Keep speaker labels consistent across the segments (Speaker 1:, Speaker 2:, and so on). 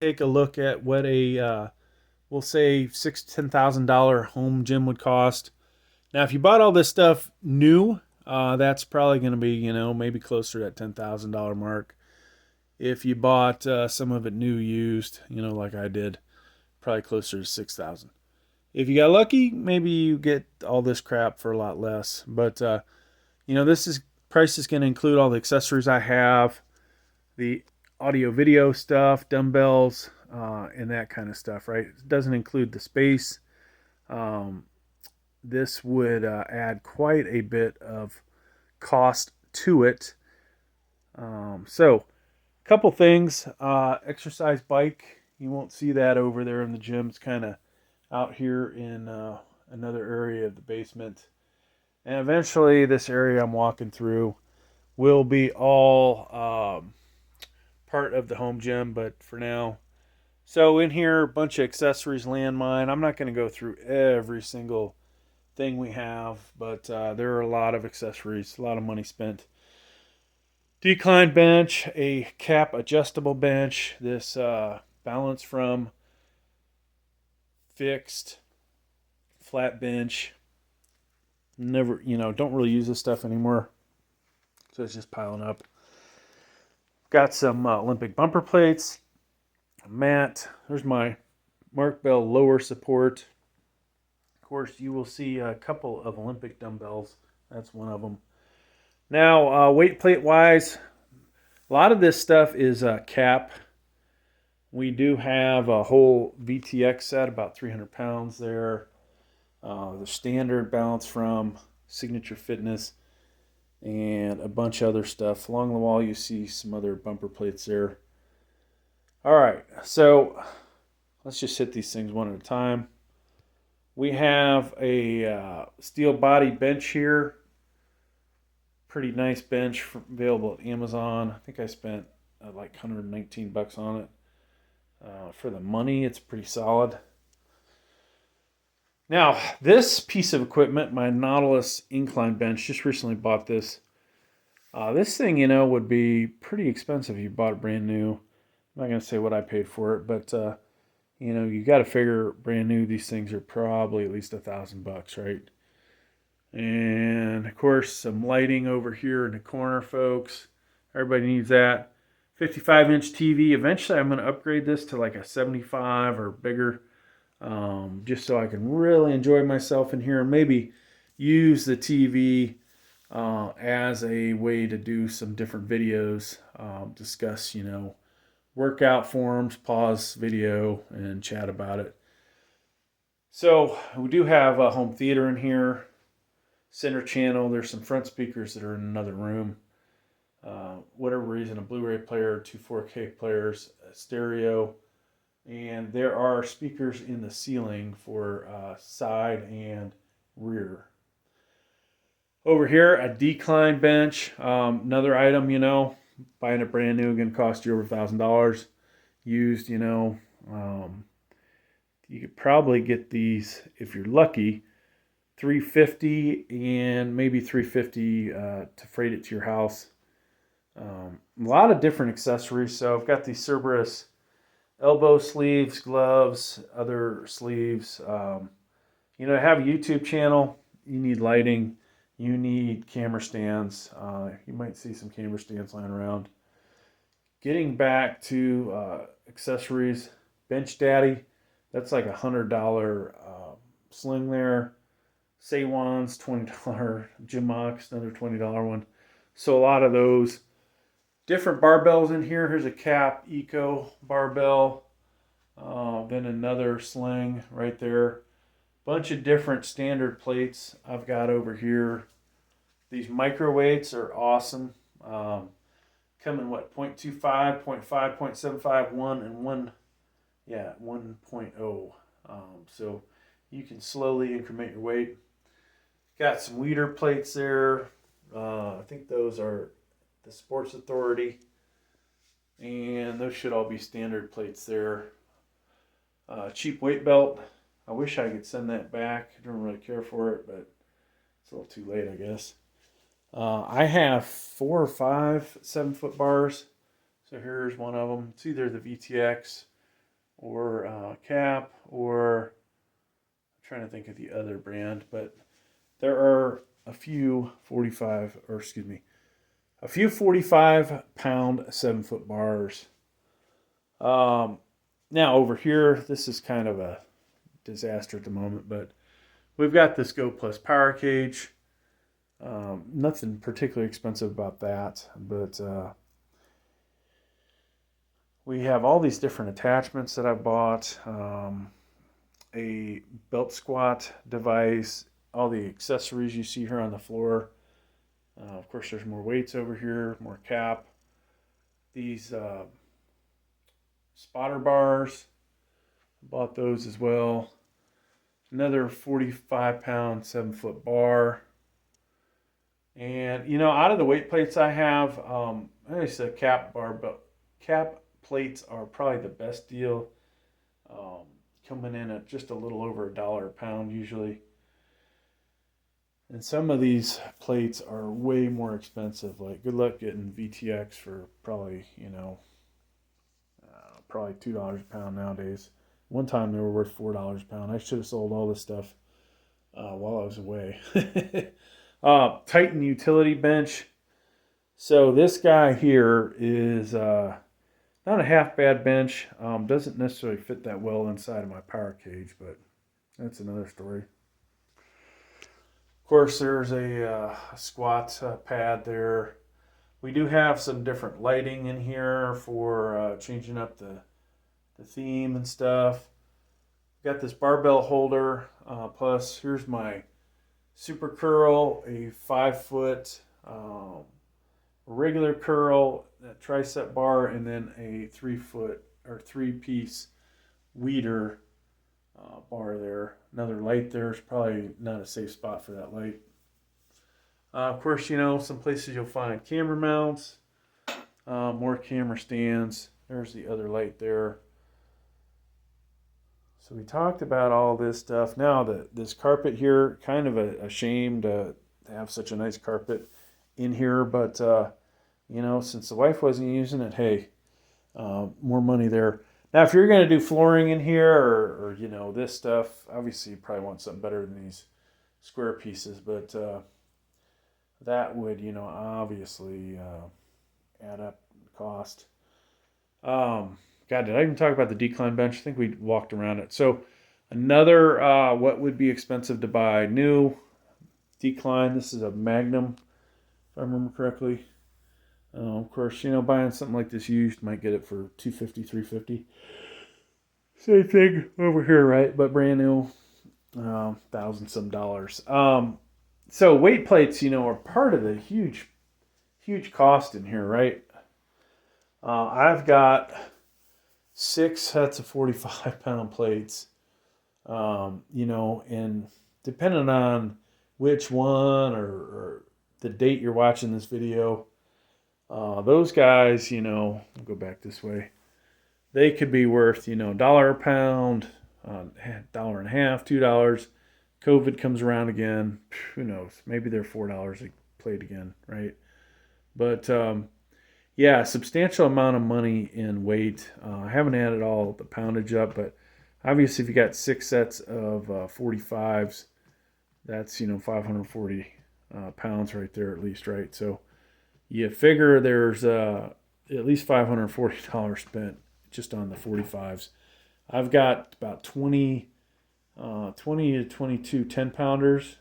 Speaker 1: take a look at what a we'll say $6,000 to $10,000 home gym would cost. Now, if you bought all this stuff new, that's probably going to be maybe closer to that $10,000 mark. If you bought some of it new used, like I did, probably closer to 6,000. If you got lucky, maybe you get all this crap for a lot less. But this is price is going to include all the accessories I have, the audio video stuff, dumbbells, and that kind of stuff, right? It doesn't include the space. Um, this would add quite a bit of cost to it. So, a couple things. Exercise bike. You won't see that over there in the gym. It's kind of out here in another area of the basement. And eventually, this area I'm walking through will be all part of the home gym, but for now. So in here, a bunch of accessories, landmine. I'm not going to go through every single thing we have, but there are a lot of accessories, a lot of money spent. Decline bench, a cap adjustable bench. This balance from fixed flat bench. Never, don't really use this stuff anymore, so it's just piling up. Got some Olympic bumper plates, a mat. There's my Mark Bell lower support. Of course, you will see a couple of Olympic dumbbells. That's one of them. Now, weight plate wise, a lot of this stuff is cap. We do have a whole VTX set, about 300 pounds there. The standard balance from Signature Fitness, and a bunch of other stuff. Along the wall, you see some other bumper plates there. All right, so let's just hit these things one at a time. We have a steel body bench here. Pretty nice bench available at Amazon. I think I spent like $119 on it. For the money, it's pretty solid. Now, this piece of equipment, my Nautilus incline bench, just recently bought this. This thing, would be pretty expensive if you bought it brand new. I'm not going to say what I paid for it, but, you got to figure brand new, these things are probably at least $1,000, right? And, of course, some lighting over here in the corner, folks. Everybody needs that. 55-inch TV. Eventually, I'm going to upgrade this to like a 75 or bigger. Just so I can really enjoy myself in here and maybe use the TV as a way to do some different videos, discuss, workout forms, pause video, and chat about it. So we do have a home theater in here, center channel. There's some front speakers that are in another room. Whatever reason, a Blu-ray player, 2 4K players, a stereo. And there are speakers in the ceiling for side and rear. Over here, a decline bench. Another item, buying it brand new again cost you over $1,000. Used, you could probably get these, if you're lucky, $350 and maybe $350 to freight it to your house. A lot of different accessories. So I've got these Cerberus elbow sleeves, gloves, other sleeves. To have a YouTube channel, you need lighting, you need camera stands. You might see some camera stands lying around. Getting back to accessories, Bench Daddy, that's like $100 sling there. Saywan's $20, Jim Mox, another $20 one. So a lot of those. Different barbells in here. Here's a Cap Eco barbell. Then another sling right there. Bunch of different standard plates I've got over here. These micro weights are awesome. Come in 0.25, 0.5, 0.75, 1, and 1. Yeah, 1.0. So you can slowly increment your weight. Got some weeder plates there. I think those are the Sports Authority, and those should all be standard plates there. Cheap weight belt. I wish I could send that back. I don't really care for it, but it's a little too late, I guess. I have 4 or 5 7-foot bars. So here's one of them. It's either the VTX or cap, or I'm trying to think of the other brand, but there are a few 45-pound 7-foot bars. Now over here, this is kind of a disaster at the moment, but we've got this Go Plus power cage. Nothing particularly expensive about that, but we have all these different attachments that I bought. A belt squat device, all the accessories you see here on the floor. Of course, there's more weights over here, more cap. These spotter bars, bought those as well. Another 45-pound 7-foot bar. And out of the weight plates I have, I said cap bar, but cap plates are probably the best deal. Coming in at just a little over $1 a pound usually. And some of these plates are way more expensive. Like, good luck getting VTX for probably, probably $2 a pound nowadays. One time they were worth $4 a pound. I should have sold all this stuff while I was away. Titan utility bench. So this guy here is not a half bad bench. Doesn't necessarily fit that well inside of my power cage, but that's another story. Of course, there's a squat pad there. We do have some different lighting in here for changing up the theme and stuff. Got this barbell holder, plus here's my super curl, a 5-foot regular curl, a tricep bar, and then a 3-piece weeder bar there. Another light there is probably not a safe spot for that light. Of course, some places you'll find camera mounts, more camera stands. There's the other light there. So we talked about all this stuff. Now, this carpet here, kind of a shame to have such a nice carpet in here, but since the wife wasn't using it, hey, more money there. Now, if you're going to do flooring in here or this stuff, obviously you probably want something better than these square pieces, but that would, obviously add up the cost. God, did I even talk about the decline bench? I think we walked around it. So another, what would be expensive to buy new decline. This is a Magnum, if I remember correctly. Of course, buying something like this used, might get it for $250, $350. Same thing over here, right? But brand new, $1,000-some. So weight plates, are part of the huge cost in here, right? I've got 6 sets of 45-pound plates, and depending on which one or the date you're watching this video, those guys, we'll go back this way, they could be worth, $1 a pound, $1.50, $2. COVID comes around again, who knows, maybe they're $4 a plate again, right? But yeah, substantial amount of money in weight. I haven't added all the poundage up, but obviously if you got 6 sets of 45s, that's 540 pounds right there at least, right? So you figure there's at least $540 spent just on the 45s. I've got about 20 to 22 10-pounders.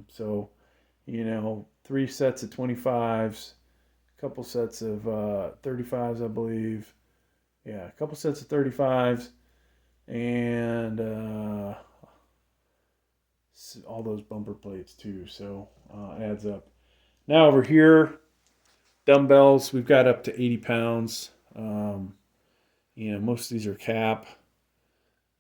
Speaker 1: So 3 sets of 25s. Couple sets of 35s, I believe. Yeah, a couple sets of 35s, and all those bumper plates too. So adds up. Now over here, dumbbells. We've got up to 80 pounds. Most of these are cap.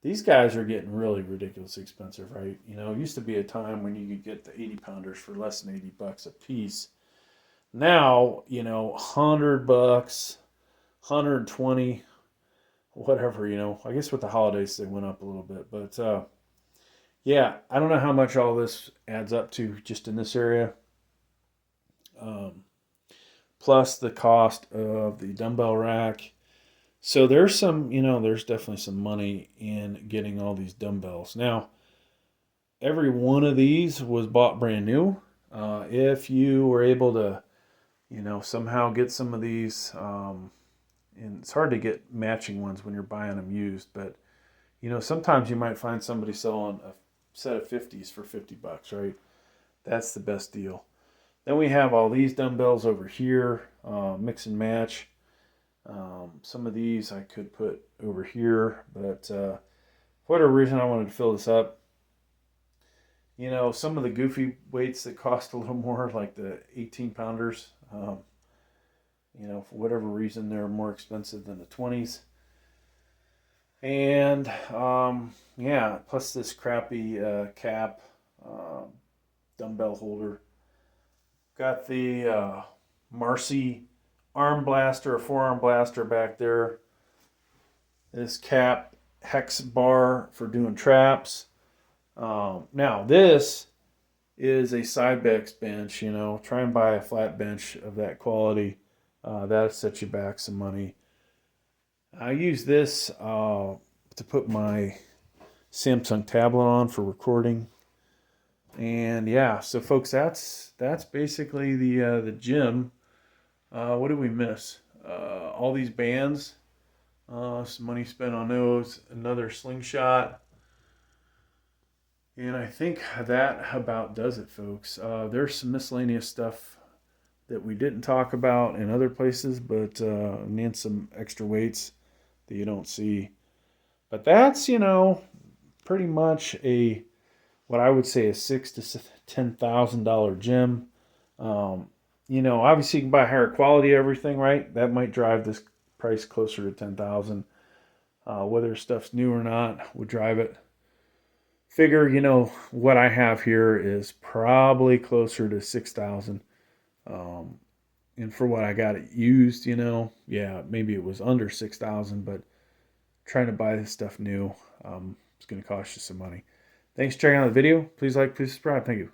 Speaker 1: These guys are getting really ridiculously expensive, right? It used to be a time when you could get the 80-pounders for less than $80 a piece. Now, $100, $120, whatever, I guess with the holidays they went up a little bit. But yeah, I don't know how much all this adds up to just in this area. Plus the cost of the dumbbell rack, So there's some, there's definitely some money in getting all these dumbbells. Now, every one of these was bought brand new. If you were able to, somehow get some of these, and it's hard to get matching ones when you're buying them used, but sometimes you might find somebody selling a set of 50s for $50, right? That's the best deal. Then we have all these dumbbells over here, mix and match. Some of these I could put over here, but for whatever reason I wanted to fill this up. Some of the goofy weights that cost a little more, like the 18 pounders, for whatever reason, they're more expensive than the 20s. And yeah, plus this crappy cap dumbbell holder. Got the Marcy arm blaster or forearm blaster back there. This cap hex bar for doing traps. Now this is a Cybex bench. Try and buy a flat bench of that quality. That'll set you back some money. I use this to put my Samsung tablet on for recording. And yeah, so folks, that's basically the gym. What did we miss? All these bands. Some money spent on those. Another slingshot. And I think that about does it, folks. There's some miscellaneous stuff that we didn't talk about in other places, but and some extra weights that you don't see. But that's pretty much what I would say a $6,000 to $10,000 gym. Obviously you can buy higher quality everything, right? That might drive this price closer to 10,000. Whether stuff's new or not would drive it. Figure, what I have here is probably closer to 6,000. And for what I got it used, yeah, maybe it was under 6,000, but trying to buy this stuff new, it's going to cost you some money. Thanks for checking out the video. Please like, please subscribe. Thank you.